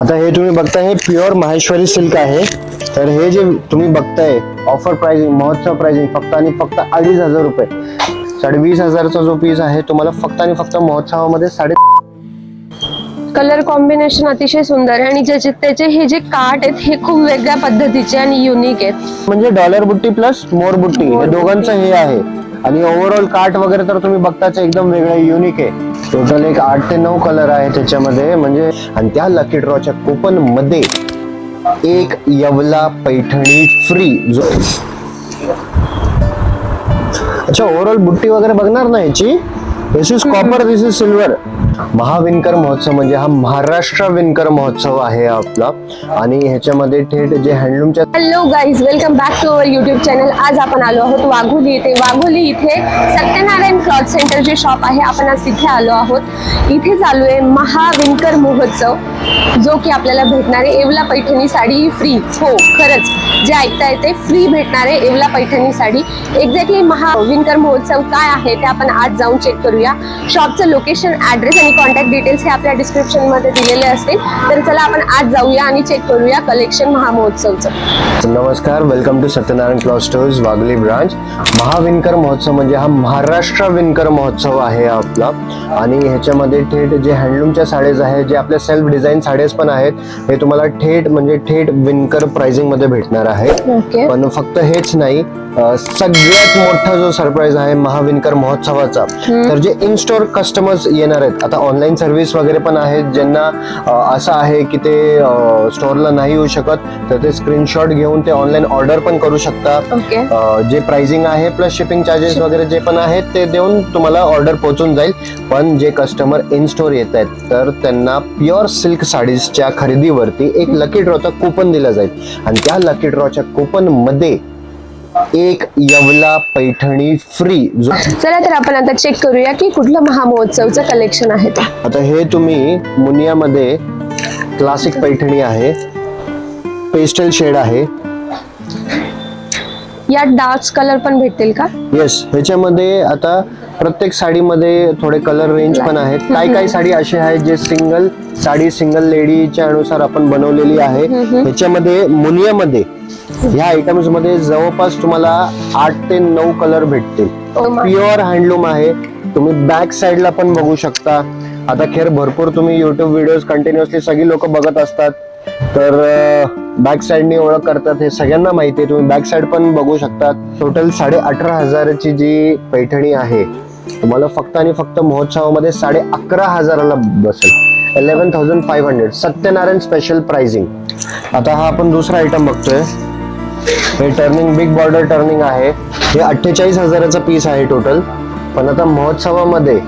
आता हे तुम्ही बघताय हे प्युअर माहेश्वरी सिल्क आहे। तर हे जे तुम्ही बघताय ऑफर प्राइसिंग महोत्सव प्राइसिंग फक्त आणि फक्त 2500 रुपये। 25,500चा जो पीस आहे तुम्हाला फक्त आणि फक्त महोत्सवामध्ये कलर कॉम्बिनेशन अतिशय सुंदर आहे आणि त्याचे हे जे काट आहेत हे खूप वेगळ्या पद्धतीचे आणि युनिक आहेत। म्हणजे डॉलर बुट्टी प्लस मोर बुट्टी हे दोघांचं हे आहे आणि ओव्हरऑल काट वगैरे तर तुम्ही बघताच एकदम वेगळं युनिक आहे। टोटल एक 8 ते 9 कलर आहे त्याच्यामध्ये म्हणजे आणि त्या लकी ड्रॉच्या कुपन मध्ये एक येवला पैठणी फ्री जो अच्छा ओव्हरऑल बुट्टी वगैरे बघणार ना याची this is copper this is silver. महाविणकर महोत्सव म्हणजे हा महाराष्ट्र विणकर महोत्सव आहे आपला आणि ह्याच्यामध्ये थेट जे हँडलूमच्या hello guys welcome back to our YouTube channel. आज आपण आलो आहोत वाघोली इथे सत्यनारायण क्लॉथ सेंटरचे शॉप आहे। आपण आज तिथे आलो आहोत। इथे चालू आहे महाविणकर महोत्सव जो की आपल्याला भेटणार आहे येवला पैठणी साडी फ्री। हो खरंच जे ऐकताय ते फ्री भेटणार आहे येवला पैठणी साडी। एक्झॅक्टली महाविणकर महोत्सव काय आहे ते आपण आज जाऊन चेक करूया। शॉपचं लोकेशन ऍड्रेस आणि कॉन्टॅक्ट डिटेल्स हे आपल्या डिस्क्रिप्शन मध्ये दिलेले असतील। तर चला आपण आज जाऊया आणि चेक करूया कलेक्शन महामहोत्सवचं। नमस्कार welcome to Satyanarayan cloth stores Wagholi branch. महाविणकर महोत्सव म्हणजे हा महाराष्ट्र विणकर महोत्सव आहे आपला आणि ह्याच्यामध्ये थेट जे हँडलूमच्या साड्या आहेत जे आपल्या सेल्फ डिझाईन साड्याच पण आहेत हे तुम्हाला थेट विणकर प्राइसिंग मध्ये भेटणार आहे। पण फक्त हेच नाही सगळ्यात मोठा जो सरप्राईज आहे महाविणकर महोत्सवाचा तर जे इन स्टोर कस्टमर्स येणार आहेत। आता ऑनलाईन सर्व्हिस वगैरे पण आहेत ज्यांना असं आहे की ते स्टोरला नाही येऊ शकत तर ते स्क्रीनशॉट घेऊन ते ऑनलाईन ऑर्डर पण करू शकता। जे प्राइसिंग आहे प्लस शिपिंग चार्जेस वगैरे जे पण आहेत ते देऊन तुम्हाला ऑर्डर पोहोचून जाईल। पण जे कस्टमर इन स्टोर येत आहेत तर त्यांना प्युअर सिल्क साडीजच्या खरेदीवरती एक लकी ड्रॉचा कूपन दिला जाईल आणि त्या लकी ड्रॉच्या कूपन मध्ये एक येवला पैठणी फ्री। चला तर आपण आता चेक करूया की कुठलं महामहोत्सवचं कलेक्शन आहे ते। आता हे तुम्ही मुनियामध्ये क्लासिक पैठणी आहे पेस्टल शेड आहे। यात डार्क कलर पण भेटतील का? येस ह्याच्यामध्ये आता प्रत्येक साडीमध्ये थोडे कलर रेंज पण आहेत। काही साडी अशी आहे जे सिंगल लेडीच्या अनुसार आपण बनवलेली आहे। ह्याच्यामध्ये मुनियामध्ये ह्या आयटम्स मध्ये जवळपास तुम्हाला 8 ते 9 कलर भेटतील। प्युअर हँडलूम आहे। तुम्ही बॅक साइडला पण बघू शकता। आता खेर भरपूर तुम्ही युट्यूब व्हिडिओज कंटिन्युअसली सगळी लोक बघत असतात तर बॅक साइडनी ओळख करतात हे सगळ्यांना माहिती आहे। तुम्ही बॅक साइड पण बघू शकता। टोटल 18,500ची जी पैठणी आहे तुम्हाला फक्त आणि फक्त महोत्सवामध्ये 11,500ला बसेल। 11,500 सत्यनारायण स्पेशल प्राइसिंग। आता हा आपण दुसरा आयटम बघतोय हे टर्निंग बिग बॉर्डर टर्निंग आहे। हे 48,000चा पीस आहे टोटल पण आता महोत्सवामध्ये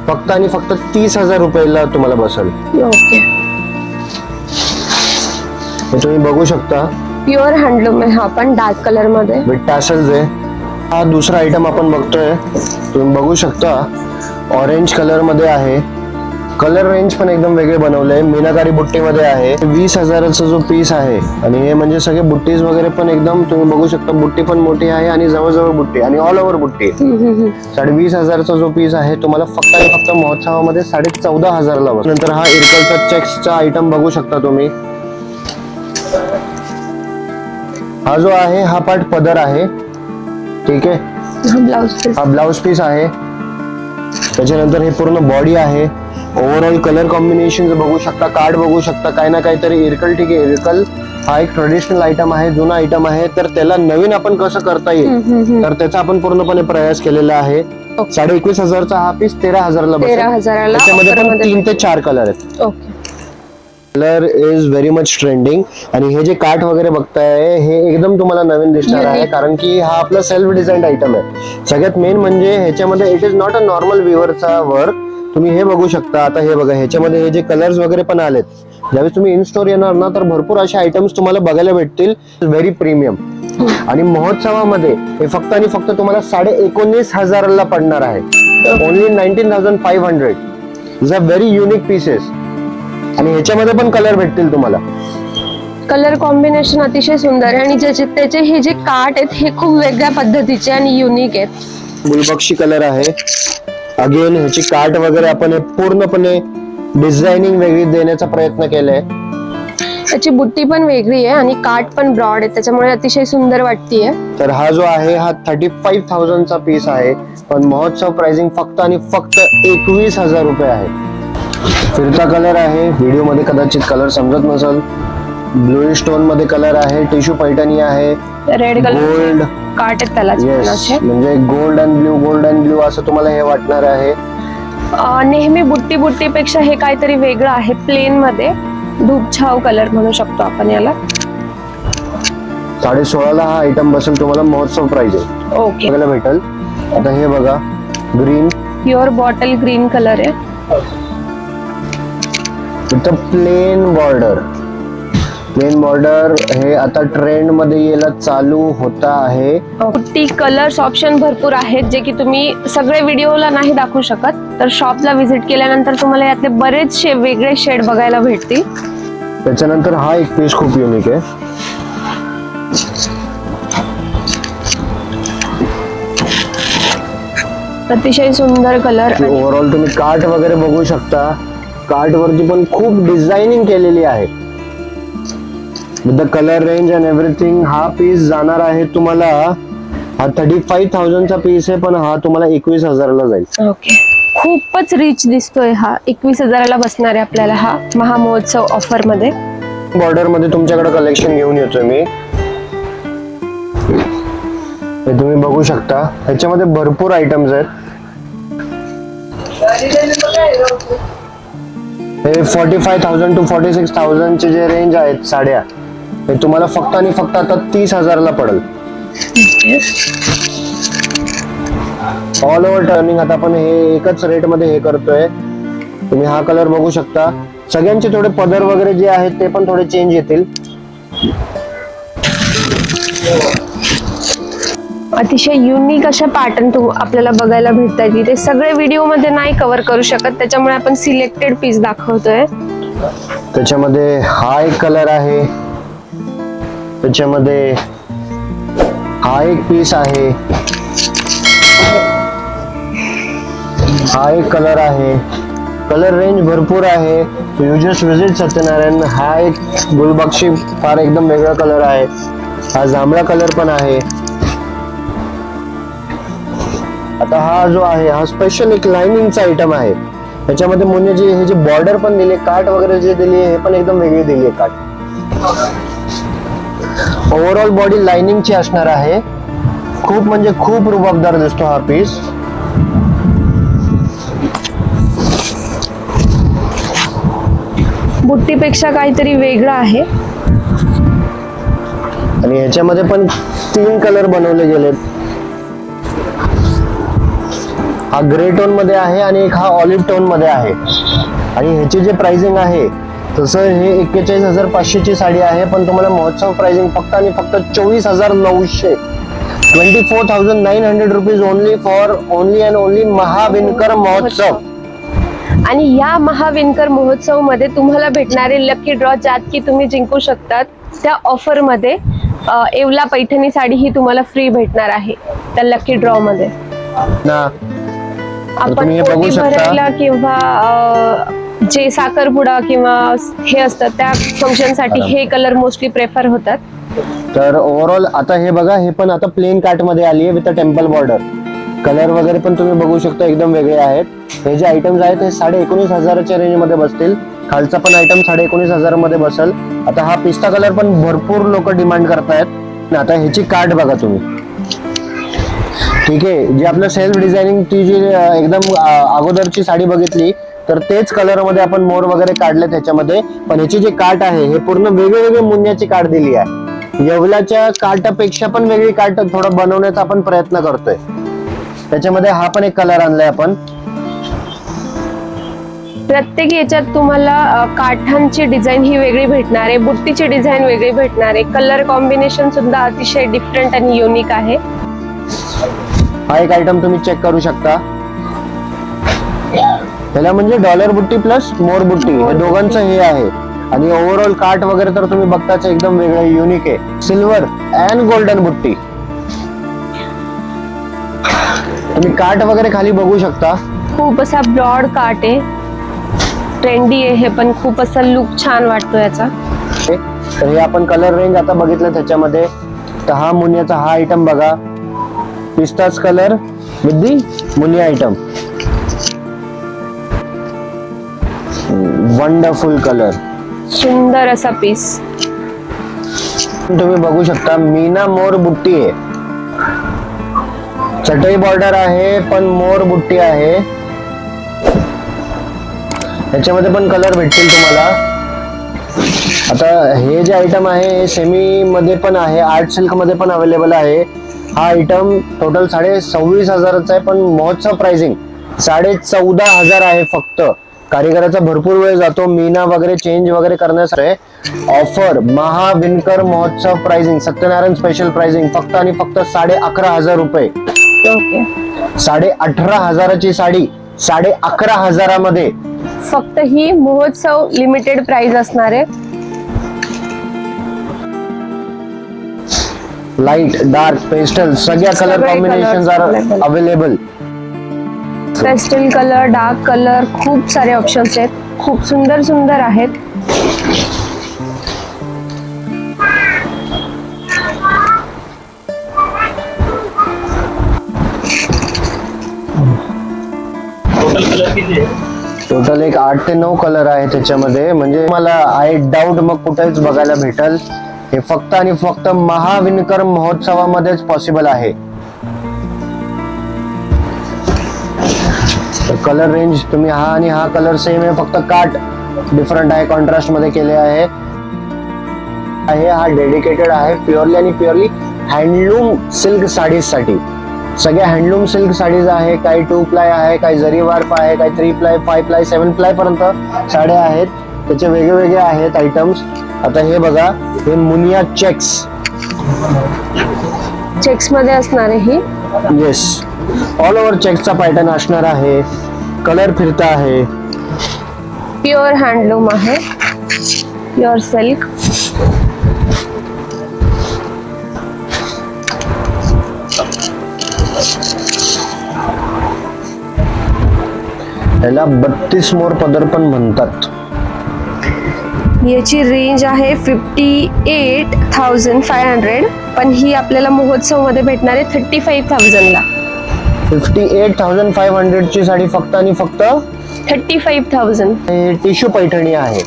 फक्त आणि फक्त 30,000 रुपयाला तुम्हाला बसेल। हे तुम्ही बघू शकता प्युअर हँडलूम आहे हा पण डार्क कलर मध्ये विथ टॅसल्स आहे। हा दुसरा आयटम आपण बघतोय तुम्ही बघू शकता ऑरेंज कलर मध्ये आहे। कलर रेंज पण एकदम वेगळे बनवले मीनाकारी बुट्टी मध्ये आहे। 20,000चा जो पीस आहे आणि हे म्हणजे सगळे बुट्टीज वगैरे पण एकदम तुम्ही बघू शकता बुट्टी पण मोठी आहे आणि जवळ बुट्टी आणि ऑल ओव्हर बुट्टी। 20,500चा जो पीस आहे तुम्हाला फक्त आणि फक्त महोत्सवामध्ये 14,500ला बसेल। नंतर हा इरकलचा चेक्सचा आयटम बघू शकता तुम्ही। हा जो आहे हा पार्ट पदर आहे ठीक आहे। हा ब्लाउज पीस आहे। त्याच्यानंतर हे पूर्ण बॉडी आहे। ओव्हरऑल कलर कॉम्बिनेशन बघू शकता कार्ड बघू शकता काही ना काहीतरी इरकल ठीक आहे। इरकल हा एक ट्रेडिशनल आयटम आहे जुना आयटम आहे तर त्याला नवीन आपण कसं करता येईल तर त्याचा आपण पूर्णपणे प्रयास केलेला आहे। 21,500चा हा पीस 13,000ला बसेल। त्याच्यामध्ये पण 3 ते 4 कलर आहेत। Colour is very much trending आणि हे जे काठ वगैरे बघताय हे एकदम तुम्हाला नवीन दिसणार आहे कारण की हा आपला सेल्फ डिझाईन आयटम आहे। सगळ्यात मेन म्हणजे ह्याच्यामध्ये it is not a normal व्हिवरचा वर्क। तुम्ही हे बघू शकता आता हे बघा ह्याच्यामध्ये हे जे कलर्स वगैरे पण आलेत ज्यावेळेस तुम्ही इन स्टोर येणार ना तर भरपूर असे आयटम्स तुम्हाला बघायला भेटतील व्हेरी प्रीमियम। आणि महोत्सवामध्ये हे फक्त आणि फक्त तुम्हाला 19,500ला पडणार आहे। Only 19,500 is a very unique pieces आणि ह्याच्यामध्ये पण कलर भेटतील तुम्हाला। कलर कॉम्बिनेशन अतिशय सुंदर आहे आणि त्याचे हे जे काट आहेत हे खूप वेगळ्या पद्धतीचे आणि युनिक आहेत। गुलबक्षी कलर आहे। अगेन ह्याची काट वगैरे आपण पूर्णपणे डिझायनिंग वेगळी देण्याचा प्रयत्न केलाय। त्याची बुट्टी पण वेगळी आहे आणि काठ पण ब्रॉड आहे, त्याच्यामुळे अतिशय सुंदर वाटतीये. तर हा जो आहे हा 35,000 चा पीस आहे, पण महोत्सव प्राइसिंग फक्त आणि फक्त 21,000 रुपये आहे. फिरता कलर आहे, व्हिडिओ मध्ये कदाचित कलर समजत नसेल. ब्लू स्टोन मध्ये कलर आहे, टिश्यू पैठणी आहे, रेड कलर गोल्ड काठ आहेत त्याला. म्हणजे गोल्ड अँड ब्ल्यू असं तुम्हाला हे वाटणार आहे. नेहमी बुट्टी पेक्षा हे काहीतरी वेगळं आहे. प्लेन मध्ये धूपछाव कलर म्हणू शकतो आपण याला. 16,500 हा आयटम बसेल तुम्हाला. महोत्सव प्राइस आहे. ओके, बघायला भेटेल. आता हे बघा, green pure bottle green colour आहे. इथं प्लेन बॉर्डर हे आता ट्रेंड मध्ये यायला चालू होता आहे. बुट्टी कलर्स ऑप्शन भरपूर आहेत, जे की तुम्ही सगळे व्हिडिओला नाही दाखवू शकत. तर शॉपला व्हिजिट केल्यानंतर तुम्हाला यातले बरेचसे वेगळे शेड बघायला भेटतील. त्याच्यानंतर हा एक पीस खूप युनिक आहे. अतिशय सुंदर कलर. ओव्हरऑल तुम्ही काठ वगैरे बघू शकता. काठ वरती पण खूप डिझायनिंग केलेली आहे. With the colour range and everything. हा पीस जाणार आहे तुम्हाला, हा 35,000 चा पीस आहे, पण हा तुम्हाला 21,000 ला जाईल. ओके, खूपच रिच दिसतोय हा. 21,000 ला बसणार आहे आपल्याला हा महामहोत्सव ऑफर मध्ये. बॉर्डर मध्ये तुमच्याकडे कलेक्शन घेऊन येतोय मी. हे तुम्ही बघू शकता, ह्याच्यामध्ये भरपूर आयटम्स आहेत. हे 45,000 to 46,000 चे जे रेंज आहेत साड्या, हे तुम्हाला फक्त आणि फक्त आता 30,000 ला पडेल. All over turning. आता आपण हे एकच रेट मध्ये हे करतोय. तुम्ही हा कलर बघू शकता. सगळ्यांचे थोडे पदर वगैरे जे आहेत ते पण थोडे चेंज येतील. अतिशय युनिक अशा पॅटर्न आपल्याला बघायला भेटतात. ते सगळे व्हिडिओ मध्ये नाही कव्हर करू शकत, त्याच्यामुळे आपण सिलेक्टेड पीस दाखवतोय. त्याच्यामध्ये हा एक कलर आहे, त्याच्यामध्ये हा एक पीस आहे, हा एक कलर आहे. कलर रेंज भरपूर आहे. You just visit Satyanarayan. हा एक गुलबक्षी फार एकदम वेगळा कलर आहे. हा जांभळा कलर पण आहे. आता हा जो आहे हा स्पेशल एक लाइनिंगचा आयटम आहे. त्याच्यामध्ये मुन्याची हे जे बॉर्डर पण दिले, काठ वगैरे जे दिली हे पण एकदम वेगळी दिली आहे काठ. ओव्हरऑल बॉडी लाइनिंगची असणार आहे. खूप म्हणजे खूप रुबाबदार दिसतो हा पीस. बुट्टीपेक्षा काहीतरी वेगळं आहे. आणि ह्याच्यामध्ये पण 3 कलर बनवले गेलेत. हा ग्रे टोन मध्ये आहे आणि एक हा ऑलिव्ह टोन मध्ये आहे. आणि ह्याची जे प्राइसिंग आहे तसं हे 41,500 ची साडी आहे, पण तुम्हाला महोत्सव प्राइसिंग फक्त आणि फक्त 24,900. 24,900 rupees only for only and only महाविणकर महोत्सव. आणि या महाविणकर महोत्सव मध्ये तुम्हाला भेटणारे लकी ड्रॉ, ज्यात की तुम्ही जिंकू शकतात. त्या ऑफर मध्ये येवला पैठणी साडी ही तुम्हाला फ्री भेटणार आहे त्या लकी ड्रॉ मध्ये. आपण पोती भरायला किंवा जे साखरपुडा किंवा हे असतात त्या फंक्शन साठी हे कलर मोस्टली प्रेफर होतात. तर ओव्हरऑल आता हे बघा, हे पण आता प्लेन काठ मध्ये आली आहे विथ टेम्पल बॉर्डर. कलर वगैरे पण तुम्ही बघू शकता एकदम वेगळे आहेत. हे जे आयटम्स आहेत हे 19,500 च्या रेंज मध्ये बसतील. खालचा पण आयटम 19,500 मध्ये बसेल. आता हा पिस्ता कलर पण भरपूर लोक डिमांड करतायत. आता ह्याची काठ बघा तुम्ही. ठीक आहे, जे आपलं सेल्फ डिझायनिंग ती जी एकदम अगोदरची साडी बघितली तर तेच कलर मध्ये आपण मोर वगैरे काढले त्याच्यामध्ये. पण ह्याची जी काठ आहे हे पूर्ण वेगवेगळे मुन्याची काठ दिली आहे. येवलाच्या काठापेक्षा पण वेगळी काठ थोडं बनवण्याचा आपण प्रयत्न करतोय. त्याच्यामध्ये हा पण एक कलर आणलाय आपण. प्रत्येक याच्यात तुम्हाला काठांची डिझाईन ही वेगळी भेटणार आहे, बुट्टीची डिझाईन वेगळी भेटणार आहे. कलर कॉम्बिनेशन सुद्धा अतिशय डिफरंट आणि युनिक आहे. हा एक आयटम तुम्ही चेक करू शकता. त्याला म्हणजे डॉलर बुट्टी प्लस मोर बुट्टी हे दोघांचं हे आहे. आणि ओव्हरऑल काठ वगैरे तर तुम्ही बघताच एकदम वेगळं युनिक आहे. सिल्वर अँड गोल्डन बुट्टी. तुम्ही काठ वगैरे खाली बघू शकता. खूप असा ब्रॉड काठ आहे, ट्रेंडी आहे हे पण. खूप असा लुक छान वाटतो याचा. तर हे आपण कलर रेंज आता बघितलं त्याच्यामध्ये. तर हा मुनियाचा हा आयटम बघा, पिस्ताच कलर विथ दी मुनिया आयटम, वंडरफुल कलर, सुंदर असा पीस. तुम्ही बघू शकता मीना मोर बुट्टी आहे, चटई बॉर्डर आहे पण मोर बुट्टी आहे. याच्यामध्ये पण कलर भेटतील तुम्हाला. आता हे जे आयटम आहे हे सेमी मध्ये पण आहे, आर्ट सिल्क मध्ये पण अवेलेबल आहे. हा आयटम टोटल 26,500 आहे, पण महोत्सव प्राइसिंग 14,500 आहे फक्त. कारीगराचा भरपूर वेळ जातो मीना वगैरे चेंज वगैरे करण्यासाठी. ऑफर महाविणकर महोत्सव प्राइसिंग, सत्यनारायण स्पेशल प्राइसिंग फक्त आणि फक्त 11,500 रुपये. ओके, 18,500ची साडी 11,500 मध्ये. फक्त ही महोत्सव लिमिटेड प्राइस असणार आहे. लाईट, डार्क, पेस्टल सगळ्या colour combinations are available. Pastel colour, dark colour, खूप सारे ऑप्शन्स आहेत, खूप सुंदर सुंदर आहेत. टोटल एक 8 ते 9 कलर आहे त्याच्यामध्ये. म्हणजे मला आय डाऊट मग कुठेच बघायला भेटल. हे फक्त आणि फक्त महाविणकर महोत्सवामध्येच पॉसिबल आहे. कलर रेंज तुम्ही हा आणि हा कलर सेम आहे, फक्त काट डिफरंट आहे, कॉन्ट्रास्ट मध्ये केले आहे. हा डेडिकेटेड आहे प्युअरली आणि प्युअरली हँडलूम सिल्क साडीज साठी. सगळ्या हँडलूम सिल्क साडीज आहे. काही 2 प्लाय आहे, काही जरी वार्प आहे, काही 3 प्लाय, 5 प्लाय, 7 प्लाय पर्यंत साड्या आहेत. त्याचे वेगवेगळे आहेत आयटम्स. आता हे बघा, हे मुनिया चेक्स मध्ये असणार आहे. येस, ऑल ओव्हर चेक्सचा पॅटर्न असणार आहे. कलर फिरता आहे. प्युअर हँडलूम आहे, प्युअर सिल्क. याला 32 मोर पदर पण म्हणतात. याची रेंज आहे 58,500, पण ही आपल्याला महोत्सव मध्ये भेटणार आहे 35,000 ला. 58,500 ची साडी फक्त आणि फक्त 35,000. हे टिश्यू पैठणी आहे.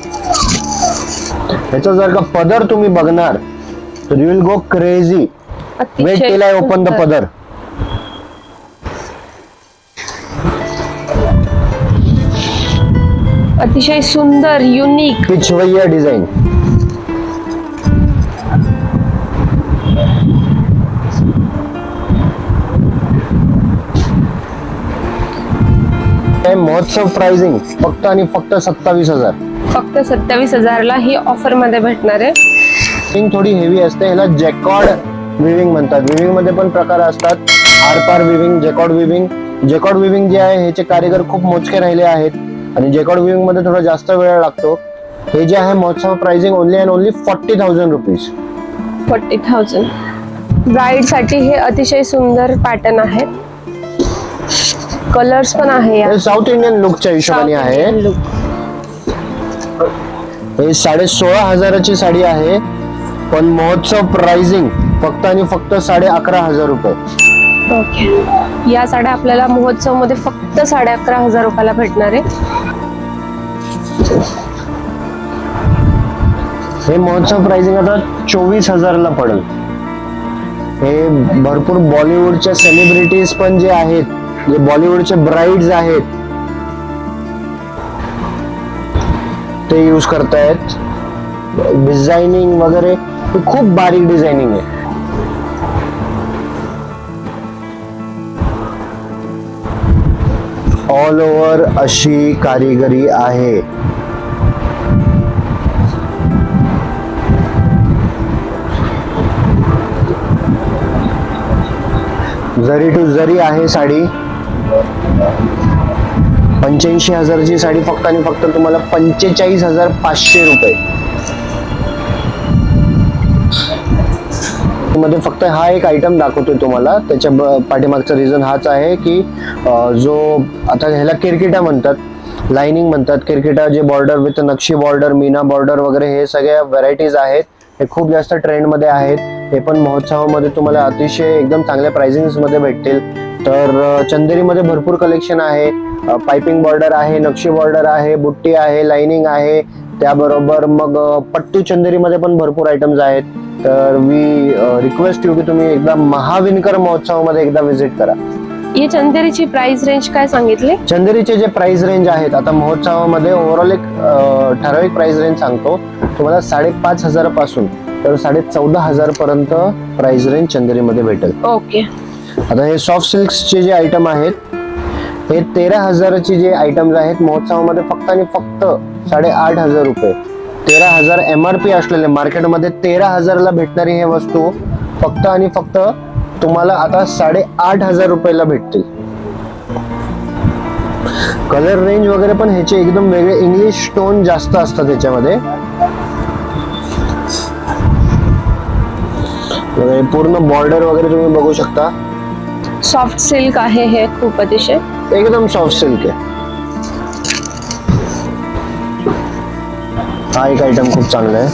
याचा जर का पदर तुम्ही बघणार तर you will go crazy. Wait till I open the पदर. अतिशय सुंदर, युनिक पिचवैया डिझाईन. महोत्सव प्राइसिंग फक्त आणि फक्त 27,000. फक्त 27,000 ला ही ऑफर मध्ये भेटणार आहे. थोडी हेवी असते. ह्याला जॅकॉर्ड विविंग म्हणतात. विविंग मध्ये पण प्रकार असतात, आरपार विविंग, जॅकॉर्ड विविंग. जॅकॉर्ड विविंग जे आहे ह्याचे कारीगर खूप मोजके राहिले आहेत आणि जॅकॉर्ड विविंग मध्ये थोडा जास्त वेळ लागतो. हे जे आहे महोत्सव pricing only and only 40,000 rupees. 40,000. Bride साठी हे अतिशय सुंदर पॅटर्न आहे. कलर्स पण आहे. हे साऊथ इंडियन लुकच्या हिशोबाने आहे. हे 16,500ची साडी आहे, पण महोत्सव प्राइसिंग फक्त आणि फक्त 11,500 रुपये. ओके, या साड्या आपल्याला महोत्सव मध्ये फक्त 11,500 रुपयाला भेटणार आहे. हे महोत्सव प्राइसिंग आता 24,000 ला पडेल. हे भरपूर बॉलिवूडच्या सेलिब्रिटीज पण जे आहेत, जे बॉलिवूडचे ब्राइड्स आहेत ते यूज करतायत. डिझायनिंग वगैरे खूप बारीक डिझायनिंग आहे. ऑल ओव्हर अशी कारिगरी आहे. जरी टू जरी आहे साडी. 85,000ची साडी फक्त आणि फक्त तुम्हाला 45,500 रुपये मध्ये. फक्त हा एक आयटम दाखवतोय तुम्हाला. त्याच्या पाठीमागचा रिझन हाच आहे की जो आता ह्याला किरकिटा म्हणतात. लाइनिंग म्हणतात, क्रिकेटा जे बॉर्डर विथ नक्षी बॉर्डर, मीना बॉर्डर वगैरे हे सगळ्या व्हरायटीज आहेत. हे खूप जास्त ट्रेंड मध्ये आहेत. हे पण महोत्सवामध्ये तुम्हाला अतिशय एकदम चांगल्या प्राइसिंग्स मध्ये भेटतील. तर चंदेरीमध्ये भरपूर कलेक्शन आहे. पाइपिंग बॉर्डर आहे, नक्षी बॉर्डर आहे, बुट्टी आहे, लाइनिंग आहे. त्याबरोबर मग पट्टू चंदेरीमध्ये पण भरपूर आयटम्स आहेत. तर मी रिक्वेस्ट यू की तुम्ही एकदा महाविणकर महोत्सवामध्ये एकदा व्हिजिट करा. ये चंदेरीची प्राइस रेंज काय सांगितले? चंदेरीचे जे प्राइस रेंज आहेत आता महोत्सवामध्ये ओव्हरऑल एक ठराविक प्राइस रेंज सांगतो तुम्हाला. 5,500 पासून तर 14,500 पर्यंत प्राइस रेंज चंदेरीमध्ये भेटेल. ओके. आता हे सॉफ्ट सिल्क्सचे जे आयटम आहेत हे 13,000चे जे आयटम्स आहेत महोत्सवामध्ये फक्त आणि फक्त 8,500 रुपये. 13,000 MRP असलेले मार्केटमध्ये 13,000ला भेटणारी हे वस्तू फक्त आणि फक्त तुम्हाला आता 8,500 रुपयाला भेटतील. कलर रेंज वगैरे पण ह्याचे एकदम वेगळे इंग्लिश टोन जास्त असतात त्याच्यामध्ये. पूर्ण बॉर्डर वगैरे तुम्ही बघू शकता. सॉफ्ट सिल्क आहे हे, खूप अतिशय एकदम सॉफ्ट सिल्क आहे. हा एक आयटम खूप चांगला आहे.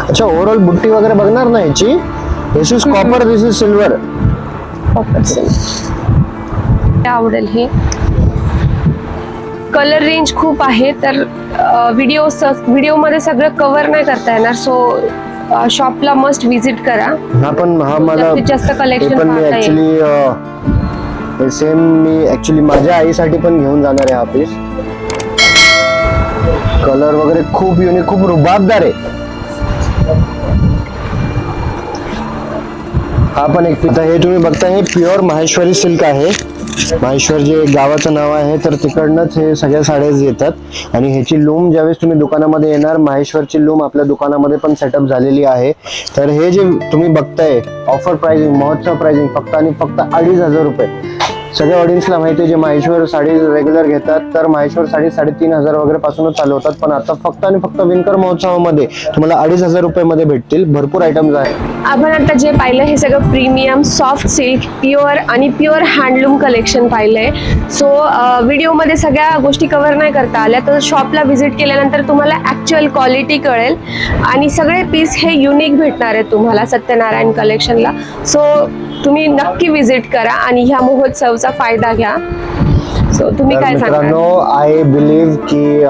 अच्छा, ओव्हरऑल बुट्टी वगैरे बघणार ना याची. This is copper, this is silver. Copper silk आवडेल. हे कलर रेंज खूप आहे तर व्हिडिओ मध्ये सगळं कव्हर नाही करता येणार. सो शॉपला मस्ट विजिट करा. हा मला जास्त कलेक्शन पण मी ऍक्च्युली सेम मी ऍक्च्युली माझ्या आईसाठी पण घेऊन जाणार आहे हा पीस. कलर वगैरे खूप युनिक, खूप रुबाबदार आहे. हा पण एक पिता हे तुम्ही बघता हे प्युअर माहेश्वरी सिल्क आहे. माहेश्वर जे गावाचं नाव आहे तर तिकडनंच हे सगळ्या साड्या येतात. आणि ह्याची लूम ज्यावेळेस तुम्ही दुकानामध्ये येणार माहेश्वरची लूम आपल्या दुकानामध्ये पण सेटअप झालेली आहे. तर हे जे तुम्ही बघताय ऑफर प्राइसिंग, महोत्सव प्राइसिंग फक्त आणि फक्त 2,500 रुपये. सगळ्या ऑडियन्सला माहिती आहे जे माहेश्वर साडी रेग्युलर घेतात तर माहेश्वर साडी 3,500 वगैरे पासूनच चालू होतात. पण आता फक्त आणि फक्त विणकर महोत्सवामध्ये तुम्हाला 2,500 रुपये मध्ये भेटतील. भरपूर आयटम्स आहेत. आपण आता जे पाहिलं हे सगळं प्रीमियम सॉफ्ट सिल्क प्युअर आणि प्युअर हँडलूम कलेक्शन पाहिलंय. सो व्हिडिओमध्ये सगळ्या गोष्टी कव्हर नाही करता आल्या तर शॉपला व्हिजिट केल्यानंतर तुम्हाला ऍक्च्युअल क्वालिटी कळेल आणि सगळे पीस हे युनिक भेटणार आहेत तुम्हाला सत्यनारायण कलेक्शनला. सो तुम्ही नक्की व्हिजिट करा आणि ह्या महोत्सवाचा फायदा घ्या. सो तुम्ही काय सांगणार? मित्रांनो, आय बिलीव्ह की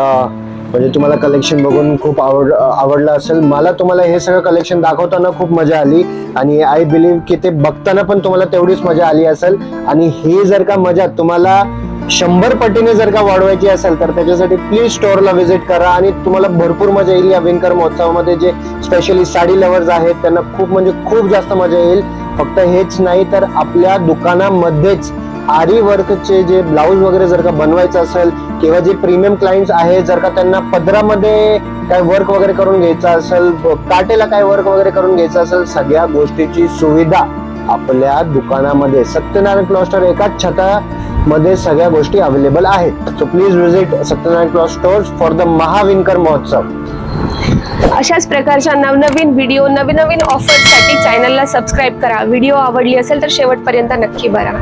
म्हणजे तुम्हाला कलेक्शन बघून खूप आवडलं असेल. मला तुम्हाला हे सगळं कलेक्शन दाखवताना खूप मजा आली आणि आय बिलीव्ह की ते बघताना पण तुम्हाला तेवढीच मजा आली असेल. आणि ही जर का मजा तुम्हाला 100 पटीने जर का वाढवायची असेल तर त्याच्यासाठी प्लीज स्टोअरला व्हिजिट करा आणि तुम्हाला भरपूर मजा येईल. या विणकर महोत्सवामध्ये जे स्पेशली साडी लवर्स आहेत त्यांना खूप म्हणजे खूप जास्त मजा येईल. फक्त हेच नाही तर आपल्या दुकानामध्येच आरी वर्कचे जे ब्लाऊज वगैरे जर का बनवायचं असेल किंवा जे प्रीमियम क्लायंट्स आहेत जर का त्यांना पदरामध्ये काय वर्क वगैरे करून घ्यायचं असेल, काटेला काय वर्क वगैरे करून घ्यायचं असेल, सगळ्या गोष्टीची सुविधा आपल्या दुकानामध्ये सत्यनारायण क्लॉथ स्टोअर एकाच छतामध्ये सगळ्या गोष्टी अवेलेबल आहेत. So please visit Satyanarayan cloth stores for the महाविणकर महोत्सव. अशाच प्रकारच्या नवनवीन व्हिडिओ, नवीन ऑफर्ससाठी चॅनलला सबस्क्राईब करा. व्हिडिओ आवडली असेल तर शेवटपर्यंत नक्की बघा.